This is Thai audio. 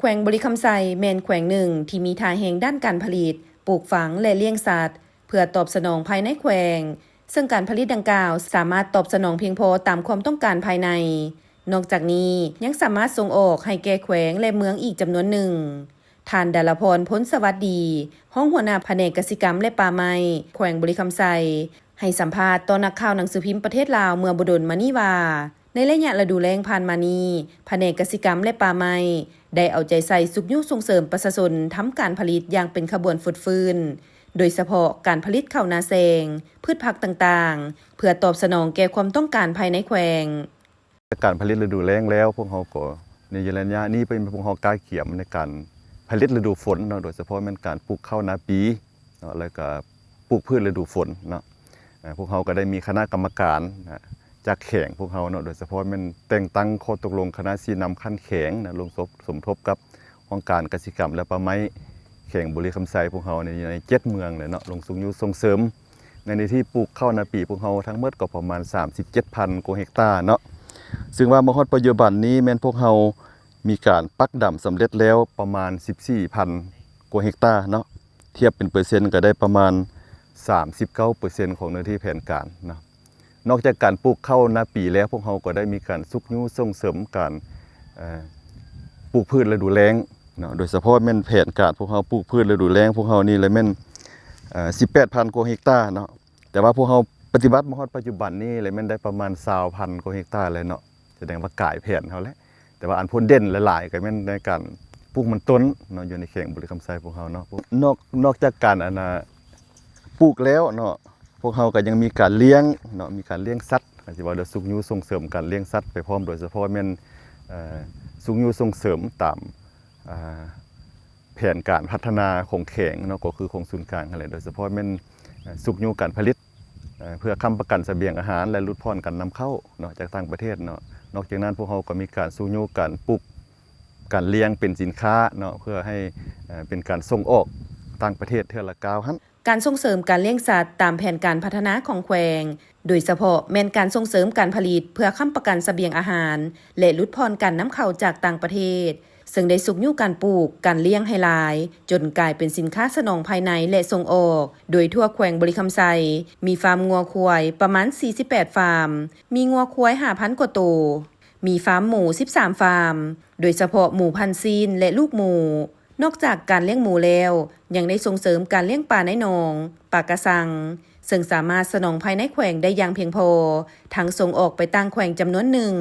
แขวงบริคำไซแมนแขวงหนึ่งที่มีท่าแห่งด้านการผลิตปลูกฝังและเลี้ยงสัตว์เพื่อตอบสนองภายในแขวงซึ่งการผลิตดังกล่าวสามารถตอบสนองเพียงพอตามความต้องการภายในนอกจากนี้ยังสามารถส่งออกให้แก่แขวงและเมืองอีกจำนวนหนึ่งท่านดาลพรพ้นสวัสดีห้องหัวหน้าแผนกกสิกรรมและป่าไม้แขวงบริคำไซให้สัมภาษณ์ต่อนักข่าวหนังสือพิมพ์ประเทศลาวเมื่อบ่ดลมานี้ว่าในระยะฤดูแล้งผ่านมานี้แผนกกสิกรรมและป่าไม้ได้เอาใจใส่สุขยุส่งเสริมประชาชนทำการผลิตอย่างเป็นขบวนฟุดฟื้นโดยเฉพาะการผลิตข้าวนาแซงพืชผักต่างๆเพื่อตอบสนองแก่ความต้องการภายในแขวงการผลิตฤดูแล้งแล้วพวกเขาก็ในระยะนี้เป็นพวกเขากล้าเขียมในการผลิตฤดูฝนเนาะโดยเฉพาะเป็นการปลูกข้าวนาปีเนาะแล้วก็ปลูกพืชฤดูฝนเนาะพวกเขาก็ได้มีคณะกรรมการจากแข่งพวกเขาเนาะโดยเฉพาะมันแต่งตั้งข้อตกลงคณะชี้นำขั้นแข่งนะลงสมทบกับองค์การเกษตรกรรมและป่าไม้แข่งบริคำไซพวกเขาใน7 เมืองเลยเนาะลงส่งเสริมในที่ปลูกข้าวนาปีพวกเขาทั้งหมดก็ประมาณ 37,000 กว่าเฮกตาร์เนาะซึ่งว่าเมื่อฮอดปัจจุบันนี้แม่นพวกเขามีการปักดำสำเร็จแล้วประมาณ 14,000 กว่าเฮกตาร์เนาะเทียบเป็นเปอร์เซ็นต์ก็ได้ประมาณ 39% ของเนื้อที่แผนการเนาะนอกจากการปลูกข้าวนาปีแล้วพวกเขาก็ได้มีการสุกยุส่งเสริมการปลูกพืชฤดูแล้งเนาะโดยเฉพาะแม่นแผนการพวกเขาปลูกพืชฤดูแล้งพวกเขานี่เลยแม่น18,000 กว่าเฮกตาร์เนาะแต่ว่าพวกเขาปฏิบัติมาฮอดปัจจุบันนี้เลยแม่นได้ประมาณ 20,000 กว่าเฮกตาร์เลยเนาะแสดงว่ากายแผนเขาแล้วแต่ว่าอันพ้นเด่นหลายๆก็แม่นในการปลูกมันต้นเนาะอยู่ในแข่งบริคำไซพวกเขาเนาะนอกจากการปลูกแล้วเนาะพวกเขาก็ยังมีการเลี้ยงเนาะมีการเลี้ยงสัตว์อาจจะว่าเดี๋ยวสุขยุส่งเสริมการเลี้ยงสัตว์ไปพร้อมโดยเฉพาะแม่นสุขยุส่งเสริมตามแผนการพัฒนาของแข่งเนาะก็คือของศูนย์กลางอะไรโดยเฉพาะแม่นสุขยุการผลิตเพื่อค้ำประกันเสบียงอาหารและลดพรการนำเข้าเนาะจากต่างประเทศเนาะนอกจากนั้นพวกเขาก็มีการสุขยุการปลูกการเลี้ยงเป็นสินค้าเนาะเพื่อให้เป็นการส่งออกต่างประเทศเทื่อละ9หั่นการส่งเสริมการเลี้ยงสัตว์ตามแผนการพัฒนาของแขวงโดยเฉพาะแม่นการส่งเสริมการผลิตเพื่อค้ำประกันเสบียงอาหารและลดพรการนำเข้าจากต่างประเทศซึ่งได้สุกยุการปลูกการเลี้ยงให้หลายจนกลายเป็นสินค้าสนองภายในและส่งออกโดยทั่วแขวงบริคำไซมีฟาร์มงัวควายประมาณ48ฟาร์มมีงัวควาย 5,000 กว่าตัวมีฟาร์มหมู13ฟาร์มโดยเฉพาะหมูพันธุ์ซีนและลูกหมูนอกจากการเลี้ยงหมูแล้วยังได้ส่งเสริมการเลี้ยงปลาในหนองปลากระสังซึ่งสามารถสนองภายในแขวงได้อย่างเพียงพอทั้งส่งออกไปต่างแขวงจำนวนหนึ่ง